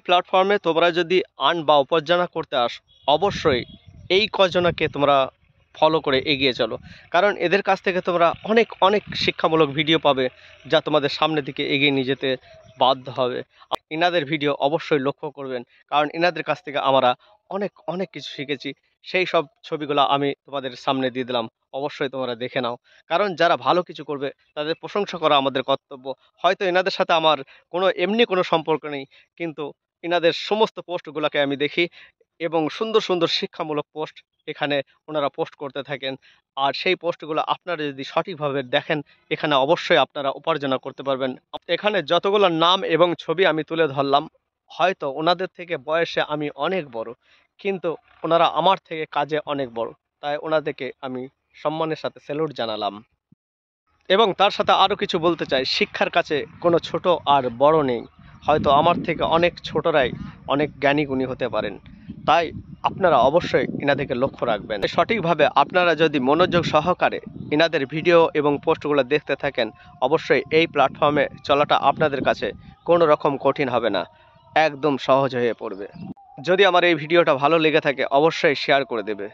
প্ল্যাটফর্মে তোমরা যদি আর্ন বা উপার্জন করতে আসো, অবশ্যই এই কজনকে তোমরা ফলো করে এগিয়ে চলো, কারণ এদের কাছ থেকে তোমরা অনেক অনেক শিক্ষামূলক ভিডিও পাবে, যা তোমাদের সামনের দিকে এগিয়ে নিয়ে যেতে বাধ্য হবে। ইনাদের ভিডিও অবশ্যই লক্ষ্য করবেন, কারণ ইনাদের কাছ থেকে আমরা অনেক অনেক কিছু শিখেছি। সেই সব ছবিগুলো আমি তোমাদের সামনে দিয়ে দিলাম, অবশ্যই তোমরা দেখে নাও। কারণ যারা ভালো কিছু করবে তাদের প্রশংসা করা আমাদের কর্তব্য। হয়তো এনাদের সাথে আমার এমনি কোনো সম্পর্ক নেই, কিন্তু এনাদের সমস্ত পোস্টগুলোকে আমি দেখি এবং সুন্দর সুন্দর শিক্ষামূলক পোস্ট এখানে ওনারা পোস্ট করতে থাকেন। আর সেই পোস্টগুলো আপনারা যদি সঠিকভাবে দেখেন, এখানে অবশ্যই আপনারা উপার্জন করতে পারবেন। এখানে যতগুলো নাম এবং ছবি আমি তুলে ধরলাম, হয়তো ওনাদের থেকে বয়সে আমি অনেক বড়, কিন্তু ওনারা আমার থেকে কাজে অনেক বড়। তাই ওনাদেরকে আমি সম্মানের সাথে স্যালুট জানালাম। এবং তার সাথে আরও কিছু বলতে চাই, শিক্ষার কাছে কোনো ছোট আর বড় নেই। হয়তো আমার থেকে অনেক ছোটরাই অনেক জ্ঞানী গুণী হতে পারেন। তাই আপনারা অবশ্যই এনাদেরকে লক্ষ্য রাখবেন। সঠিকভাবে আপনারা যদি মনোযোগ সহকারে এনাদের ভিডিও এবং পোস্টগুলো দেখতে থাকেন, অবশ্যই এই প্ল্যাটফর্মে চলাটা আপনাদের কাছে কোনো রকম কঠিন হবে না, একদম সহজ হয়ে পড়বে। যদি আমার এই ভিডিওটা ভালো লেগে থাকে, অবশ্যই শেয়ার করে দেবে।